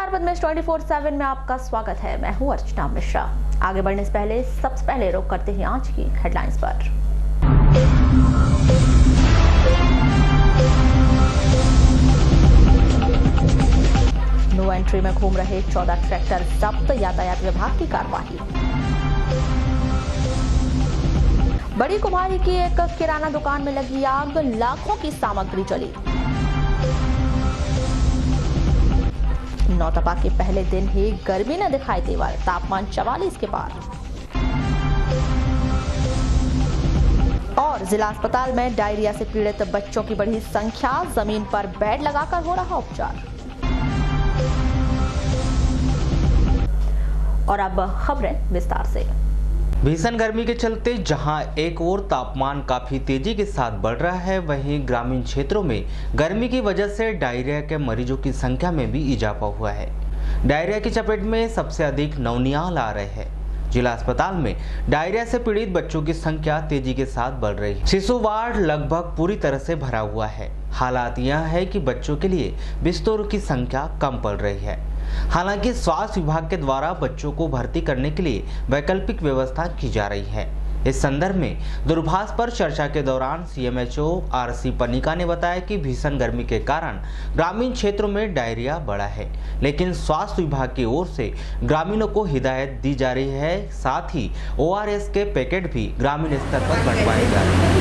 नमस्कार, पद्मेश 24/7 में आपका स्वागत है। मैं हूं अर्चना मिश्रा। आगे बढ़ने से पहले सबसे पहले रुक करते हैं आज की हेडलाइंस पर। नो एंट्री में घूम रहे 14 ट्रैक्टर जब्त, यातायात विभाग की कार्रवाई। बड़ी कुमारी की एक किराना दुकान में लगी आग, लाखों की सामग्री जली। नौतपा के पहले दिन ही गर्मी ने दिखाई तेवर, तापमान 44 के पार। और जिला अस्पताल में डायरिया से पीड़ित बच्चों की बढ़ी संख्या, जमीन पर बेड लगाकर हो रहा उपचार। और अब खबरें विस्तार से। भीषण गर्मी के चलते जहां एक ओर तापमान काफी तेजी के साथ बढ़ रहा है, वहीं ग्रामीण क्षेत्रों में गर्मी की वजह से डायरिया के मरीजों की संख्या में भी इजाफा हुआ है। डायरिया की चपेट में सबसे अधिक नौनियाल आ रहे हैं। जिला अस्पताल में डायरिया से पीड़ित बच्चों की संख्या तेजी के साथ बढ़ रही है। शिशु वार्ड लगभग पूरी तरह से भरा हुआ है। हालात यह है कि बच्चों के लिए बिस्तरों की संख्या कम पड़ रही है। हालांकि स्वास्थ्य विभाग के द्वारा बच्चों को भर्ती करने के लिए वैकल्पिक व्यवस्था की जा रही है। इस संदर्भ में दूरभाष पर चर्चा के दौरान CMHO RC पनिका ने बताया कि भीषण गर्मी के कारण ग्रामीण क्षेत्रों में डायरिया बढ़ा है, लेकिन स्वास्थ्य विभाग की ओर से ग्रामीणों को हिदायत दी जा रही है। साथ ही ORS के पैकेट भी ग्रामीण स्तर पर बंटवाए जा रहे हैं।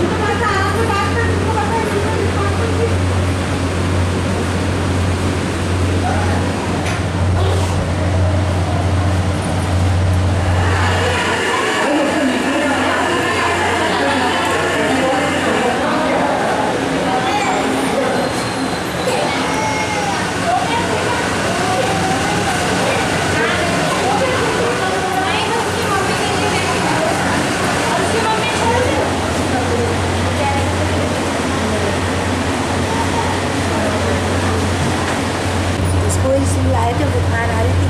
आए थे, बुखार आ रही थी,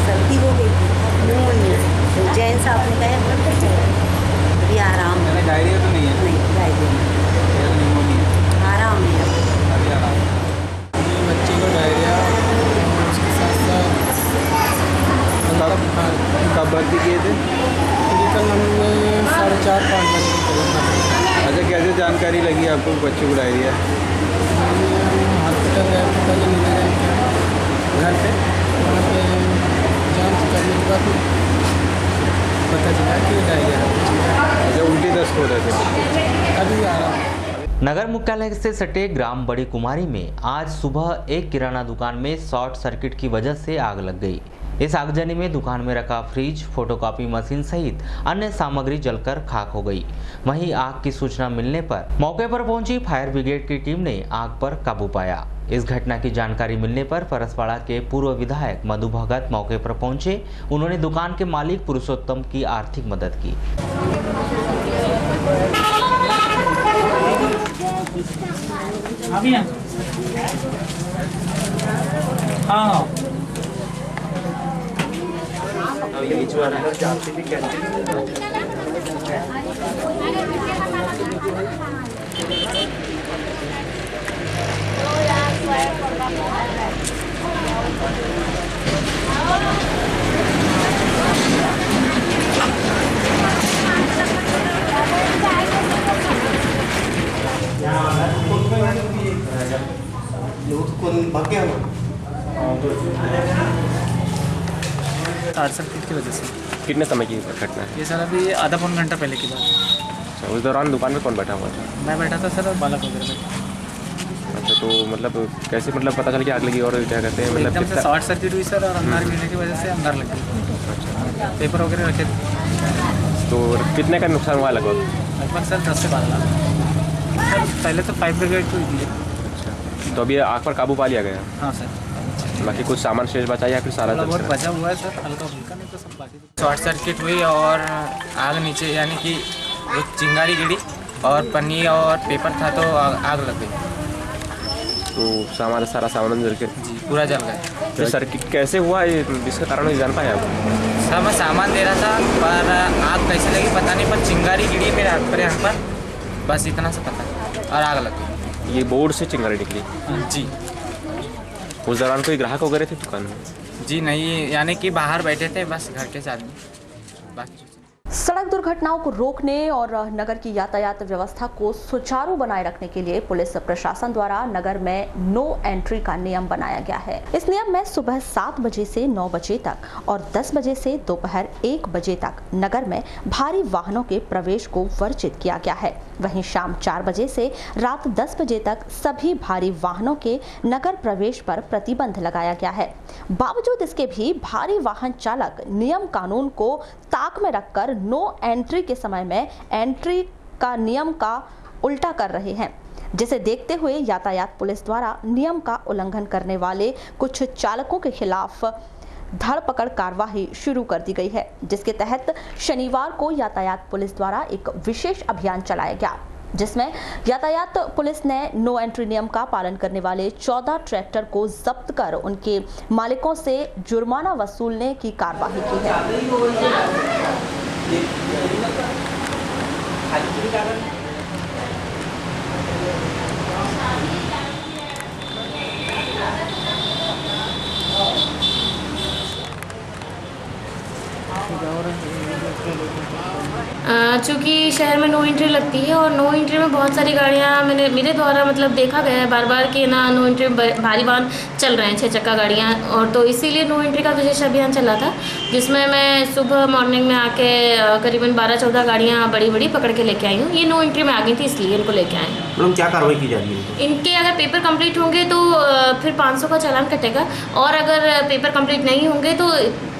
सर्दी हो गई थी, न्यूमोनिया। तो जैन साहब ने कहा अभी आराम है। डायरिया तो नहीं है? नहीं, डायरिया नहीं, न्यूमोनिया आराम है अभी आराम। बच्चे को डायरिया, उसके साथ कब भर्ती किए थे? कल हमने 4:30-5 बजे। अच्छा, कैसे जानकारी लगी आपको बच्चे को डायरिया? हॉस्पिटल गए थे, पहले घर पे वहाँ पे जांच करने के बाद पता चला कि डायरिया है। अच्छा, उल्टी दस्त हो रहे थे, अभी आ रहा। नगर मुख्यालय से सटे ग्राम बड़ी कुमारी में आज सुबह एक किराना दुकान में शॉर्ट सर्किट की वजह से आग लग गई। इस आगजनी में दुकान में रखा फ्रिज, फोटोकॉपी मशीन सहित अन्य सामग्री जलकर खाक हो गई। वहीं आग की सूचना मिलने पर मौके पर पहुंची फायर ब्रिगेड की टीम ने आग पर काबू पाया। इस घटना की जानकारी मिलने पर परसपाड़ा के पूर्व विधायक मधु भगत मौके पर पहुंचे। उन्होंने दुकान के मालिक पुरुषोत्तम की आर्थिक मदद की। हाँ, शॉर्ट सर्किट की वजह से। कितने समय की घटना है? ये सर अभी आधा पौन घंटा पहले की बात है। अच्छा, उस दौरान दुकान में कौन बैठा हुआ था? मैं बैठा था सर, और बालक वगैरह बैठा। अच्छा, तो मतलब कैसे पता चला कि आग लगी और क्या कहते हैं, मतलब एकदम से शॉर्ट सर्किट हुई सर, और अंगार गिरने की वजह से अंगार लग गई। पेपर वगैरह रखे थे। तो कितने का नुकसान हुआ लगभग? लगभग सर 10 से 12 लाख। सर पहले तो फायर ब्रिगेड को दिए। अच्छा, तो अभी आग पर काबू पा लिया गया? हाँ सर। बाकी कुछ सामान शेष बचा या फिर सारा? बहुत बचा हुआ है सर, हल्का फुल्का, नहीं तो सब बाकी। शॉर्ट सर्किट हुई और आग नीचे, यानी कि एक चिंगारी गिरी और पन्नी और पेपर था तो आग लग गई। तो सारा सामान जल के? जी, पूरा जल गया। तो सर्किट कैसे हुआ, इसका कारण नहीं जान पाया आप? सर मैं सामान दे रहा था, पर आग कैसे लगी पता नहीं, पर चिंगारी गिरी मेरे हाथ पर, यहाँ पर, बस इतना सा पता, और आग लग गई। ये बोर्ड से चिंगारी निकली? जी। उस दौरान कोई ग्राहक वगैरह थे दुकान में? जी नहीं, यानी कि बाहर बैठे थे बस घर के साथ बस। सड़क दुर्घटनाओं को रोकने और नगर की यातायात व्यवस्था को सुचारू बनाए रखने के लिए पुलिस प्रशासन द्वारा नगर में नो एंट्री का नियम बनाया गया है। इस नियम में सुबह 7 बजे से 9 बजे तक और 10 बजे से दोपहर 1 बजे तक नगर में भारी वाहनों के प्रवेश को वर्जित किया गया है। वहीं शाम 4 बजे से रात 10 बजे तक सभी भारी वाहनों के नगर प्रवेश पर प्रतिबंध लगाया गया है। बावजूद इसके भी भारी वाहन चालक नियम कानून को ताक में रखकर नो एंट्री के समय में एंट्री का नियम का उल्टा कर रहे हैं, जिसे देखते हुए यातायात पुलिस द्वारा नियम का उल्लंघन करने वाले कुछ चालकों के खिलाफ धरपकड़ कार्यवाही शुरू कर दी गई है, जिसके तहत शनिवार को यातायात पुलिस द्वारा एक विशेष अभियान चलाया गया, जिसमें यातायात पुलिस ने नो एंट्री नियम का पालन करने वाले 14 ट्रैक्टर को जब्त कर उनके मालिकों से जुर्माना वसूलने की कार्यवाही की है। चूँकि शहर में नो एंट्री लगती है और नो एंट्री में बहुत सारी गाड़ियाँ मेरे द्वारा मतलब देखा गया है बार बार कि ना नो एंट्री में भारी वाहन चल रहे हैं 6 चक्का गाड़ियाँ, और तो इसीलिए नो एंट्री का विशेष अभियान चला था, जिसमें मैं सुबह मॉर्निंग में आके करीबन 12-14 गाड़ियाँ बड़ी पकड़ के लेके आई हूँ। ये नो एंट्री में आ गई थी इसलिए इनको लेके आए। मैडम क्या कार्रवाई की जा रही है? इनके अगर पेपर कंप्लीट होंगे तो फिर 500 का चालान कटेगा, और अगर पेपर कंप्लीट नहीं होंगे तो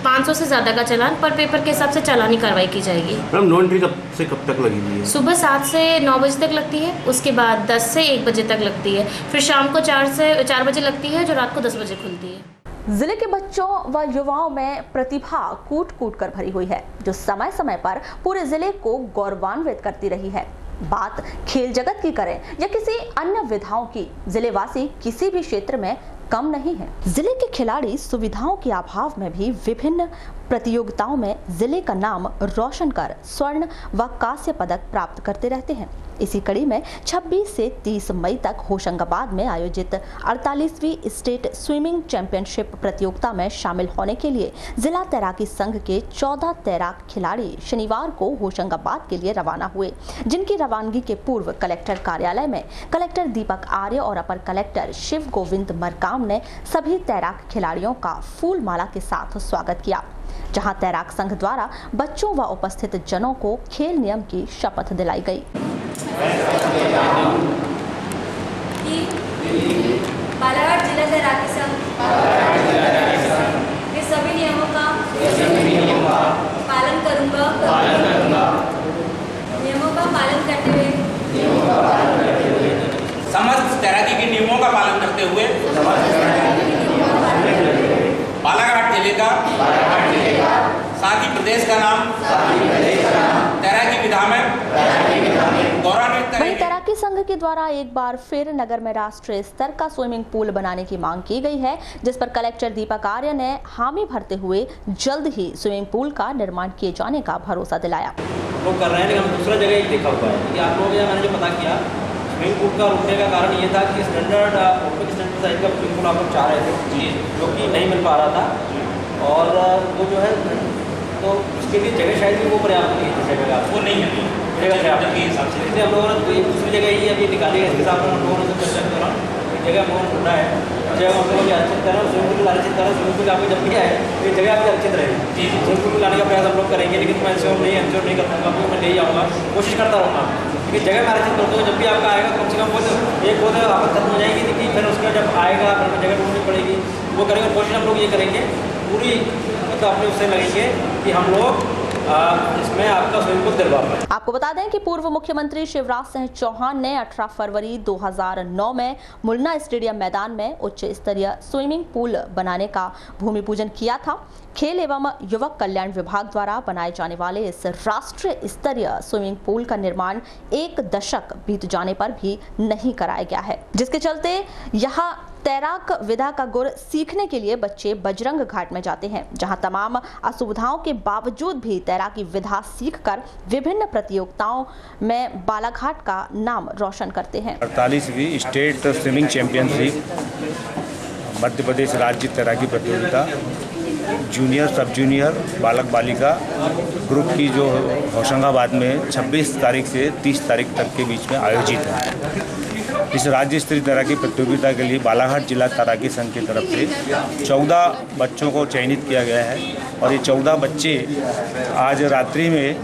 500 से ज़्यादा का चालान पर पेपर के हिसाब से चालानी कार्रवाई की जाएगी। मैडम नो एंट्री कब से कब तक लगी हुई है? सुबह 7 से 9 बजे तक लगती है, उसके बाद 10 से 1 बजे तक लगती है, फिर शाम को 4 बजे लगती है, जो रात को 10 बजे खुलती है। जिले के बच्चों व युवाओं में प्रतिभा कूट कर भरी हुई है, जो समय समय पर पूरे जिले को गौरवान्वित करती रही है। बात खेल जगत की करें या किसी अन्य विधाओं की, जिलेवासी किसी भी क्षेत्र में कम नहीं है। जिले के खिलाड़ी सुविधाओं के अभाव में भी विभिन्न प्रतियोगिताओं में जिले का नाम रोशन कर स्वर्ण व कांस्य पदक प्राप्त करते रहते हैं। इसी कड़ी में 26 से 30 मई तक होशंगाबाद में आयोजित 48वीं स्टेट स्विमिंग चैंपियनशिप प्रतियोगिता में शामिल होने के लिए जिला तैराकी संघ के 14 तैराक खिलाड़ी शनिवार को होशंगाबाद के लिए रवाना हुए, जिनकी रवानगी के पूर्व कलेक्टर कार्यालय में कलेक्टर दीपक आर्य और अपर कलेक्टर शिव गोविंद मरकाम ने सभी तैराक खिलाड़ियों का फूल माला के साथ स्वागत किया, जहां तैराक संघ द्वारा बच्चों व उपस्थित जनों को खेल नियम की शपथ दिलाई गई। बालाघाट जिला तैराकी संघ के सभी नियमों का पालन करूंगा। नियमों का पालन करते हुए समस्त तैराकी के नियमों का पालन करते हुए बालाघाट जिले का साथ ही प्रदेश का नाम तैराकी विधा में गौरवान्वित। वहीं तैराकी संघ के द्वारा एक बार फिर नगर में राष्ट्रीय स्तर का स्विमिंग पूल बनाने की मांग की गई है, जिस पर कलेक्टर दीपक आर्य ने हामी भरते हुए जल्द ही स्विमिंग पूल का निर्माण किए जाने का भरोसा दिलाया। लोग कर रहे हैं, लेकिन हम दूसरा जगह एक देखा हुआ है कि आप लोगों ने मैंने जो पता किया स्विमिंग पूल का रुकने का कारण ये था कि स्टैंडर्ड स्टैंडर्ड साइज का स्विमिंग पूल आप लोग चाह रहे थे, जो कि नहीं मिल पा रहा था, और वो जो है तो उसके लिए जगह शायद भी वो पर्याप्त नहीं है, जगह वो नहीं है जगह के हिसाब से, इसलिए हम लोगों ने तो एक दूसरी जगह ही अभी निकाली है। इसके साथ हम लोगों ने चर्चा के दौरान एक जगह हम लोगों ने ढूंढा है, जगह हम लोग आरक्षित कर रहे हैं, स्विमिंग पूल आरक्षित कर रहे हैं। स्विमिंग पूल आपको जब भी आए तो ये जगह आपकी आरक्षित रहे। जी स्विमिंग पूल लाने का प्रयास हम लोग करेंगे, लेकिन मैं एंश्योर नहीं कर पाऊंगा, मैं ले जाऊँगा, कोशिश करता रहूँगा, क्योंकि जगह मैं आरक्षित करता हूँ। जब भी आपका आएगा कम से कम वो आपस खत्म हो जाएगी, लेकिन फिर उसका जब आएगा फिर जगह ढूंढनी पड़ेगी, वो करेंगे। कोशिश हम लोग ये करेंगे पूरी, मतलब अपने उससे लगेंगे कि हम लोग इसमें आपका स्विमिंग पूल दिलवा पाए। आपको बता दें कि पूर्व मुख्यमंत्री शिवराज सिंह चौहान ने 18 फरवरी 2009 में मुलना स्टेडियम मैदान में उच्च स्तरीय स्विमिंग पूल बनाने का भूमि पूजन किया था। खेल एवं युवक कल्याण विभाग द्वारा बनाए जाने वाले इस राष्ट्रीय स्तरीय स्विमिंग पूल का निर्माण 1 दशक बीत जाने पर भी नहीं कराया गया है, जिसके चलते यहाँ तैराक विधा का गुर सीखने के लिए बच्चे बजरंग घाट में जाते हैं, जहां तमाम असुविधाओं के बावजूद भी तैराकी विधा सीखकर विभिन्न प्रतियोगिताओं में बालाघाट का नाम रोशन करते हैं। 48वीं state swimming championship Madhya Pradesh राज्य तैराकी प्रतियोगिता जूनियर सब जूनियर बालक बालिका ग्रुप की जो होशंगाबाद में 26 तारीख से 30 तारीख तक के बीच में आयोजित है। इस राज्य स्तरीय तैराकी प्रतियोगिता के लिए बालाघाट जिला तैराकी संघ की तरफ से 14 बच्चों को चयनित किया गया है और ये 14 बच्चे आज रात्रि में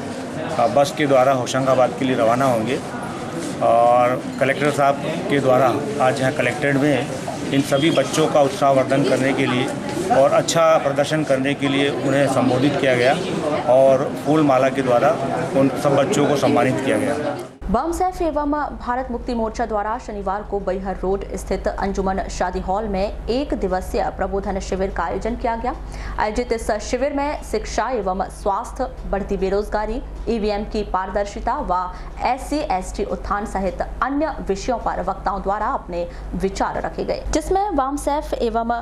बस के द्वारा होशंगाबाद के लिए रवाना होंगे और कलेक्टर साहब के द्वारा आज यहाँ कलेक्ट्रेट में इन सभी बच्चों का उत्साहवर्धन करने के लिए और अच्छा प्रदर्शन करने के लिए उन्हें संबोधित किया गया और फूल माला के द्वारा उन सब बच्चों को सम्मानित किया गया। बामसेफ एवं भारत मुक्ति मोर्चा द्वारा शनिवार को बैहर रोड स्थित अंजुमन शादी हॉल में 1 दिवसीय प्रबोधन शिविर का आयोजन किया गया। आयोजित इस शिविर में शिक्षा एवं स्वास्थ्य, बढ़ती बेरोजगारी, ईवीएम की पारदर्शिता व SC/ST उत्थान सहित अन्य विषयों पर वक्ताओं द्वारा अपने विचार रखे गए, जिसमें बामसेफ एवं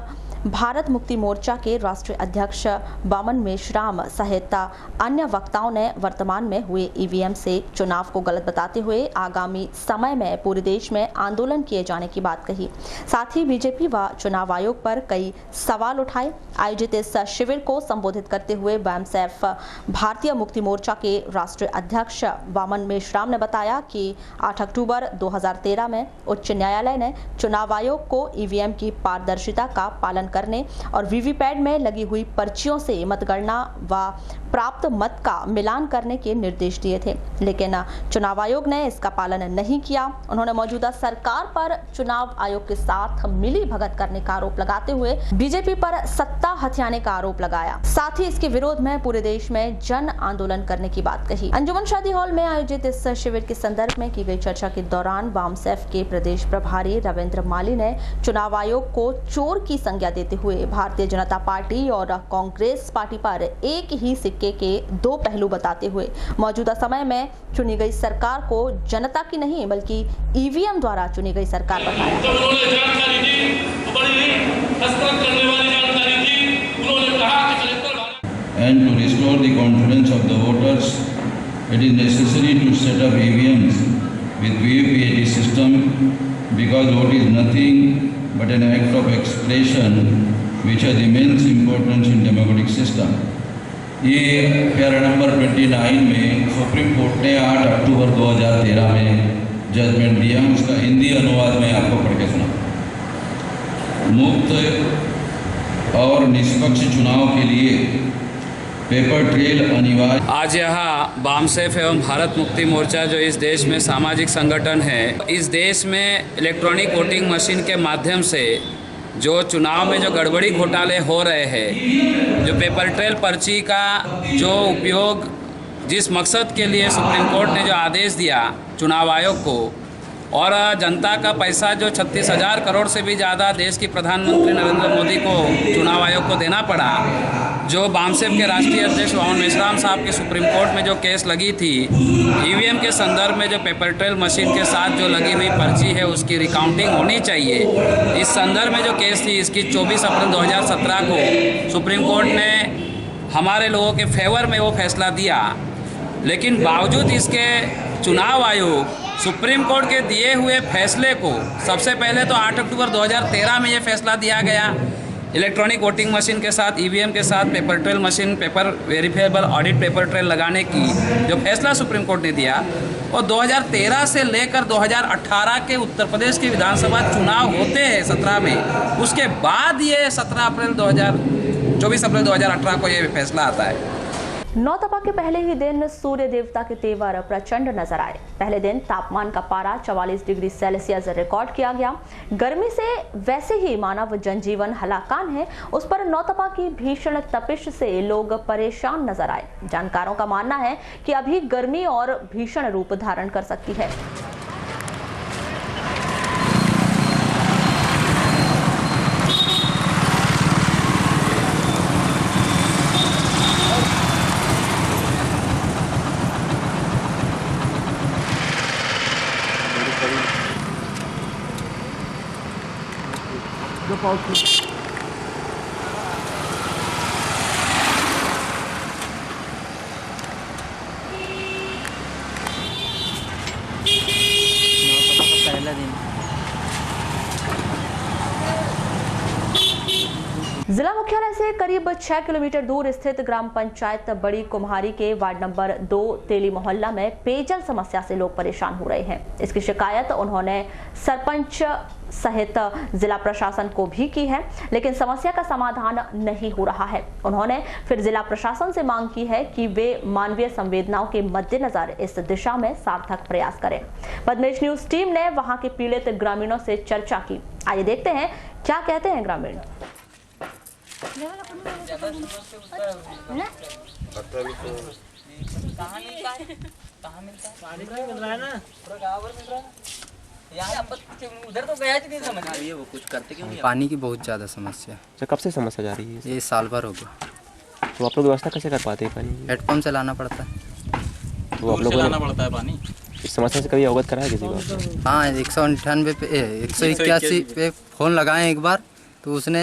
भारत मुक्ति मोर्चा के राष्ट्रीय अध्यक्ष बामन मेश्राम सहित अन्य वक्ताओं ने वर्तमान में हुए ईवीएम से चुनाव को गलत बताते हुए आगामी समय में पूरे देश में आंदोलन किए जाने की बात कही। साथ ही बीजेपी व चुनाव आयोग पर कई सवाल उठाए। आयोजित इस शिविर को संबोधित करते हुए बामसेफ भारतीय मुक्ति मोर्चा के राष्ट्रीय अध्यक्ष बामन मेश्राम ने बताया कि 8 अक्टूबर 2013 में उच्च न्यायालय ने चुनाव आयोग को ईवीएम की पारदर्शिता का पालन करने और वीवीपैट में लगी हुई पर्चियों से मतगणना व प्राप्त मत का मिलान करने के निर्देश दिए थे, लेकिन चुनाव आयोग ने इसका पालन नहीं किया। उन्होंने मौजूदा सरकार पर चुनाव आयोग के साथ मिली भगत करने का आरोप लगाते हुए बीजेपी पर सत्ता हथियाने का आरोप लगाया। साथ ही इसके विरोध में पूरे देश में जन आंदोलन करने की बात कही। अंजुमन शादी हॉल में आयोजित इस शिविर के संदर्भ में की गई चर्चा के दौरान बामसेफ के प्रदेश प्रभारी रविंद्र माली ने चुनाव आयोग को चोर की संज्ञा देते हुए भारतीय जनता पार्टी और कांग्रेस पार्टी पर एक ही सिक्के के 2 पहलू बताते हुए मौजूदा समय में चुनी गई सरकार को जनता की नहीं बल्कि ईवीएम द्वारा चुनी गई सरकार बताया। जब उन्होंने जानकारी दी तो बड़ी हस्तक करने वाली जानकारी दी। उन्होंने कहा कि And to restore the confidence of the voters, it is necessary to set up EVMs with VVPAT system because vote is nothing but an act of expression which has immense importance in democratic system. ये para number 29 में supreme court ने 8 अक्टूबर 2013 में judgement दिया। उसका हिंदी अनुवाद में आपको पढ़ के सुना। मुक्त और निष्पक्ष चुनाव के लिए पेपर ट्रेल अनिवार्य। आज यहाँ बामसेफ एवं भारत मुक्ति मोर्चा जो इस देश में सामाजिक संगठन है, इस देश में इलेक्ट्रॉनिक वोटिंग मशीन के माध्यम से जो चुनाव में जो गड़बड़ी घोटाले हो रहे हैं, जो पेपर ट्रेल पर्ची का जो उपयोग जिस मकसद के लिए सुप्रीम कोर्ट ने जो आदेश दिया चुनाव आयोग को, और जनता का पैसा जो 36,000 करोड़ से भी ज़्यादा देश की प्रधानमंत्री नरेंद्र मोदी को चुनाव आयोग को देना पड़ा, जो बामसेफ के राष्ट्रीय अध्यक्ष बामन मेश्राम साहब के सुप्रीम कोर्ट में जो केस लगी थी ईवीएम के संदर्भ में, जो पेपर ट्रेल मशीन के साथ जो लगी हुई पर्ची है उसकी रिकाउंटिंग होनी चाहिए, इस संदर्भ में जो केस थी इसकी 24 अप्रैल 2017 को सुप्रीम कोर्ट ने हमारे लोगों के फेवर में वो फैसला दिया। लेकिन बावजूद इसके चुनाव आयोग सुप्रीम कोर्ट के दिए हुए फैसले को, सबसे पहले तो 8 अक्टूबर 2013 में ये फैसला दिया गया इलेक्ट्रॉनिक वोटिंग मशीन के साथ ईवीएम के साथ paper trail machine, paper verifiable audit paper trail लगाने की जो फैसला सुप्रीम कोर्ट ने दिया, और 2013 से लेकर 2018 के उत्तर प्रदेश के विधानसभा चुनाव होते हैं 17 में, उसके बाद ये 24 अप्रैल 2018 को ये फैसला आता है। नौतपा के पहले ही दिन सूर्य देवता के तेवर प्रचंड नजर आए। पहले दिन तापमान का पारा 44 डिग्री सेल्सियस रिकॉर्ड किया गया। गर्मी से वैसे ही मानव जनजीवन हलाकान है, उस पर नौतपा की भीषण तपिश से लोग परेशान नजर आए। जानकारों का मानना है कि अभी गर्मी और भीषण रूप धारण कर सकती है। पहला दिन जिला मुख्यालय से करीब 6 किलोमीटर दूर स्थित ग्राम पंचायत बड़ी कुम्हारी के वार्ड नंबर 2 तेली मोहल्ला में पेयजल समस्या से लोग परेशान हो रहे हैं। इसकी शिकायत उन्होंने सरपंच सहित जिला प्रशासन को भी की है, लेकिन समस्या का समाधान नहीं हो रहा है। उन्होंने फिर जिला प्रशासन से मांग की है कि वे मानवीय संवेदनाओं के मद्देनजर इस दिशा में सार्थक प्रयास करें। पद्मेश न्यूज टीम ने वहां के पीड़ित ग्रामीणों से चर्चा की। आइए देखते हैं क्या कहते हैं ग्रामीण। उधर तो गया नहीं समझ रही है वो कुछ करते क्यों नहीं। पानी की बहुत ज़्यादा समस्या है। अच्छा, कब से समस्या जा रही है? ये साल भर हो गया। तो आप लोग व्यवस्था कैसे कर पाते हैं पानी? हेडपम्प से लाना पड़ता है। तो आप लोग लाना पड़ता है पानी। इस समस्या से कभी अवगत कराया किसी को? हाँ, 198 पे 181 पे फ़ोन लगाएं एक बार, तो उसने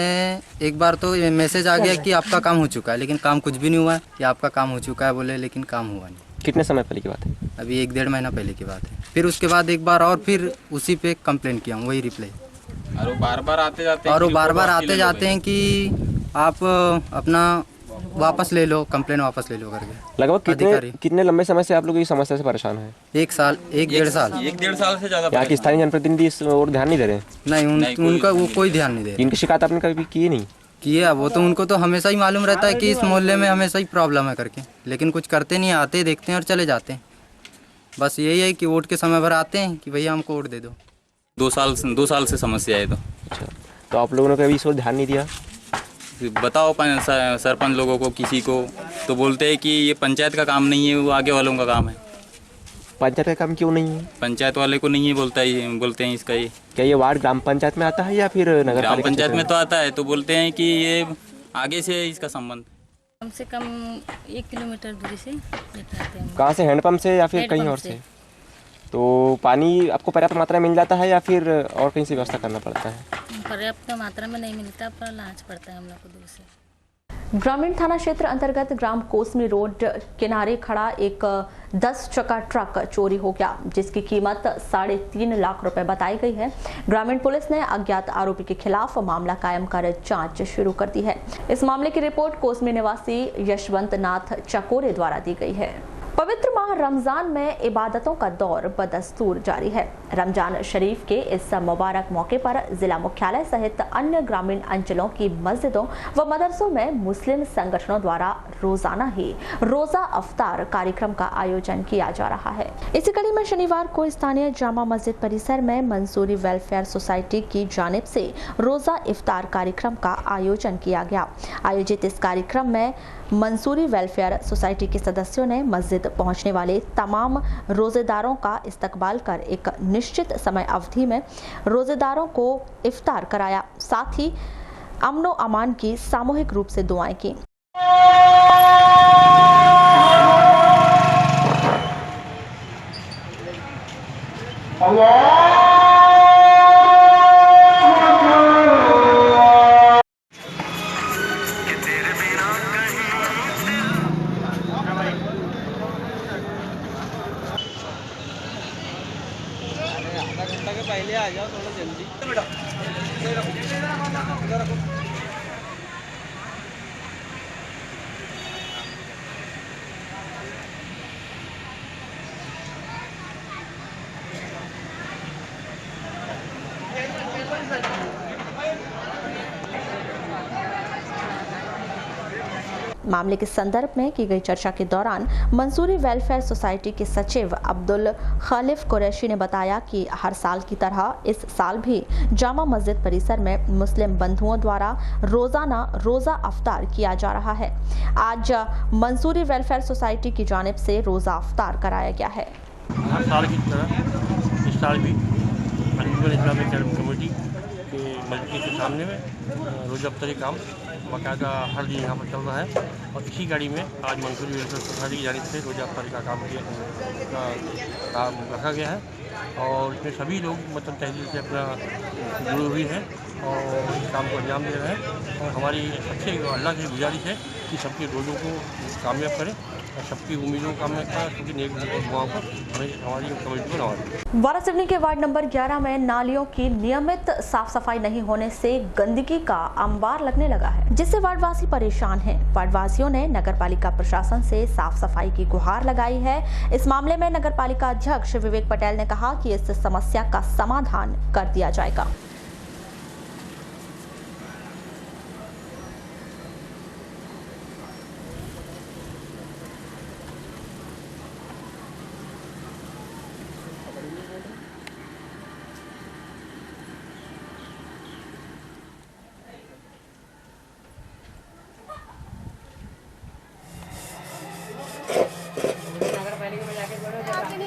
एक बार तो मैसेज आ गया कि आपका काम हो चुका है, लेकिन काम कुछ भी नहीं हुआ है। कि आपका काम हो चुका है बोले, लेकिन काम हुआ नहीं। कितने समय पहले की बात है? अभी 1-1.5 महीना पहले की बात है। फिर उसके बाद एक बार और फिर उसी पे कंप्लेंट किया हूँ, वही रिप्लाई। और वो बार बार आते जाते हैं कि आप अपना वापस ले लो, कंप्लेन वापस ले लो करके। लगभग कितने लंबे समय से आप लोग इस समस्या से परेशान हैं? 1 साल, 1-1.5 साल। 1-1.5 साल से ज़्यादा। यहाँ के स्थानीय जनप्रतिनिधि इस ओर ध्यान नहीं दे रहे? नहीं, उनका वो कोई ध्यान नहीं दे रहा। इनकी शिकायत आपने कभी की नहीं? किया वो तो, उनको तो हमेशा ही मालूम रहता है कि इस मोहल्ले में हमेशा ही प्रॉब्लम है करके, लेकिन कुछ करते नहीं। आते देखते हैं और चले जाते हैं। बस यही है कि वोट के समय भर आते हैं कि भैया हमको वोट दे दो। 2 साल से समस्या है। अच्छा, तो आप लोगों ने कभी इस ओर ध्यान नहीं दिया? बताओ सरपंच लोगों को, किसी को, तो बोलते हैं कि ये पंचायत का काम नहीं है, वो आगे वालों का काम है। पंचायत का काम क्यों नहीं है? पंचायत वाले को नहीं है बोलते हैं इसका। ये क्या ये वार्ड ग्राम पंचायत में आता है या फिर नगर? ग्राम पंचायत में तो आता है, तो बोलते हैं कि ये आगे से है इसका संबंध। कम से कम 1 किलोमीटर दूरी से लेकर हैं। कहाँ से? हैंडपंप से या फिर कहीं और से? तो पानी आपको पर्याप्त मात्रा में मिल जाता है या फिर और कहीं से व्यवस्था करना पड़ता है? पर्याप्त मात्रा में नहीं मिलता, पर लांच पड़ता है हम लोग को दूर से। ग्रामीण थाना क्षेत्र अंतर्गत ग्राम कोसमी रोड किनारे खड़ा एक 10 चक्का ट्रक चोरी हो गया, जिसकी कीमत 3.5 लाख रुपए बताई गई है। ग्रामीण पुलिस ने अज्ञात आरोपी के खिलाफ मामला कायम कर जांच शुरू कर दी है। इस मामले की रिपोर्ट कोसमी निवासी यशवंत नाथ चकोरे द्वारा दी गई है। पवित्र माह रमजान में इबादतों का दौर बदस्तूर जारी है। रमजान शरीफ के इस मुबारक मौके पर जिला मुख्यालय सहित अन्य ग्रामीण अंचलों की मस्जिदों व मदरसों में मुस्लिम संगठनों द्वारा रोजाना ही रोजा अफ्तार कार्यक्रम का आयोजन किया जा रहा है। इसी कड़ी में शनिवार को स्थानीय जामा मस्जिद परिसर में मंसूरी वेलफेयर सोसाइटी की जानिब से रोजा इफ्तार कार्यक्रम का आयोजन किया गया। आयोजित इस कार्यक्रम में मंसूरी वेलफेयर सोसाइटी के सदस्यों ने मस्जिद पहुंचने वाले तमाम रोजेदारों का इस्तकबाल कर एक निश्चित समय अवधि में रोजेदारों को इफ्तार कराया। साथ ही अमनो अमान की सामूहिक रूप से दुआएं की। पहले आ जाओ थोड़ा जल्दी। मामले के संदर्भ में की गई चर्चा के दौरान मंसूरी वेलफेयर सोसाइटी के सचिव अब्दुल खालिफ कुरैशी ने बताया कि हर साल की तरह इस साल भी जामा मस्जिद परिसर में मुस्लिम बंधुओं द्वारा रोजाना रोजा अफ्तार किया जा रहा है। आज मंसूरी वेलफेयर सोसाइटी की जानिब से रोजा अफ्तार कराया गया है। हर साल की तरह इस साल भी इस्लामिक कमेटी के मस्जिद के सामने में रोजा अफ्तारी काम बाकायदा हर दिन यहाँ पर चल रहा है और इसी गाड़ी में आज मंसूरी वेलफेयर सोसाइटी की जानिब से रोजा अफ्तारी का काम रखा गया है और इसमें सभी लोग मतलब तहजील से अपना जुड़े हुए हैं और इस काम को अंजाम दे रहे हैं और हमारी सबसे अल्लाह से गुजारिश है कि सबके रोज़ों को कामयाब करें सबकी उम्मीदों का हमने कहा क्योंकि नेक गाँव पर हमारी कमेटी को नवा वारासिवनी के वार्ड नंबर 11 में नालियों की नियमित साफ सफाई नहीं होने से गंदगी का अंबार लगने लगा है, जिससे वार्डवासी परेशान हैं। वार्डवासियों ने नगरपालिका प्रशासन से साफ सफाई की गुहार लगाई है। इस मामले में नगरपालिका अध्यक्ष विवेक पटेल ने कहा कि इस समस्या का समाधान कर दिया जाएगा।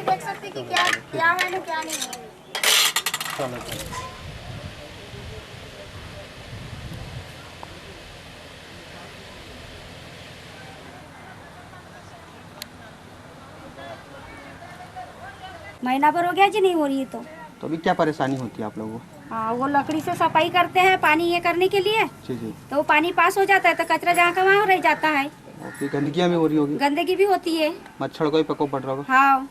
देख सकते कि क्या है ना क्या नहीं है। महीना भर हो गया जी नहीं हो रही है तो अभी क्या परेशानी होती है आप लोगों को? हाँ, वो लकड़ी से सफाई करते हैं पानी ये करने के लिए, जी तो वो पानी पास हो जाता है तो कचरा जहाँ का वहाँ रह जाता है। गंदगी भी हो रही होगी? गंदगी भी होती है, मच्छर का भी प्रकोप बढ़ रहा होगा। हाँ,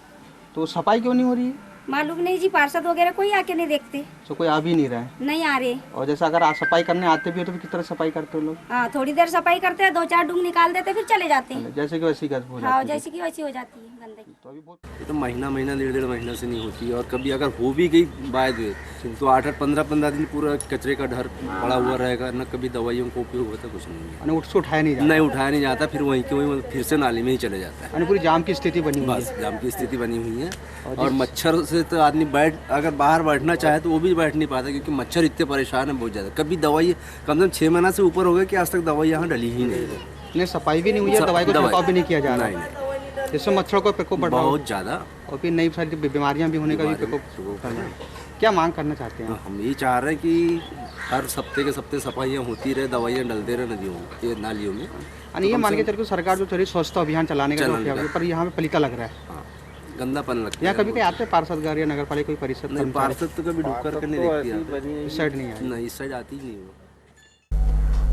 तो सफाई क्यों नहीं हो रही है? मालूम नहीं जी, पार्षद वगैरह कोई आके नहीं देखते। तो कोई आ भी नहीं रहा है? नहीं आ रहे। और जैसा अगर सफाई करने आते भी हो तो फिर किस तरह सफाई करते हो लोग? हाँ, थोड़ी देर सफाई करते हैं, 2-4 डूंग निकाल देते फिर चले जाते हैं। जैसे कि वैसी हो हाँ, जैसे की वैसी हो जाती है गंदगी। तो महीना 1.5 महीना से नहीं होती और कभी अगर हो भी गई बाद में तो 8-8 15 दिन पूरा कचरे का ढेर पड़ा हुआ रहेगा, न कभी दवाइयों को उपयोग होता कुछ नहीं। उसको उठाया नहीं जाता, फिर वहीं के वहीं फिर से नाली में ही चले जाता है। पूरी जाम की स्थिति बनी हुई है। बस जाम की स्थिति बनी हुई है और मच्छर से तो आदमी अगर बाहर बैठना चाहे तो वो भी बैठ नहीं पाता क्योंकि मच्छर इतने परेशान है बहुत ज़्यादा। कभी दवाई कम से कम 6 महीना से ऊपर हो गया कि आज तक दवाई यहाँ डली ही नहीं। सफाई भी नहीं हुई है, दवाई को छिड़काव भी नहीं किया जा रहा है, जिससे मच्छरों का प्रकोप बढ़ रहा है बहुत ज़्यादा और फिर नई सारी बीमारियां भी होने का भी प्रकोप करना है। क्या मांग करना चाहते हैं? हम ये चाह रहे हैं कि हर हफ्ते के सफाइयाँ होती रहे, दवाइयाँ डलते रहे नदियों के नालियों में। यानी ये मान के चलकर सरकार जो चली स्वच्छता अभियान चलाने का पर यहाँ पे पलिका लग रहा है, गंदापन लगता है। यहाँ कभी आते हैं पार्षद या नगर पालिका कोई परिषद? नहीं, पार्षद तो कभी ढूंढ कर नहीं देखती। इस साइड नहीं आई? नहीं, इस साइड आती ही नहीं।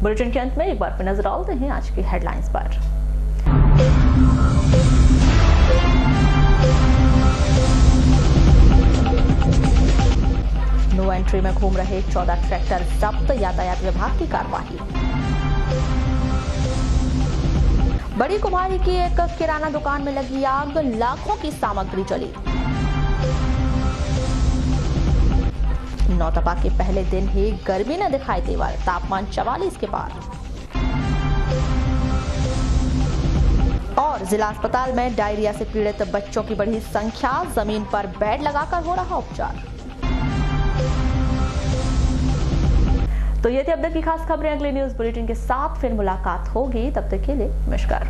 बुलेटिन के अंत में एक बार फिर नजर डालते हैं आज की हेडलाइंस पर। नो एंट्री में घूम रहे 14 ट्रैक्टर जब्त, यातायात विभाग की कार्रवाई। बड़ी कुमारी की एक किराना दुकान में लगी आग, लाखों की सामग्री जली। नौतपा के पहले दिन ही गर्मी ने दिखाई तेवर, तापमान 44 के पार। और जिला अस्पताल में डायरिया से पीड़ित बच्चों की बढ़ी संख्या, जमीन पर बेड लगाकर हो रहा उपचार। तो ये थी अब तक की खास खबरें। अगले न्यूज बुलेटिन के साथ फिर मुलाकात होगी, तब तक के लिए नमस्कार।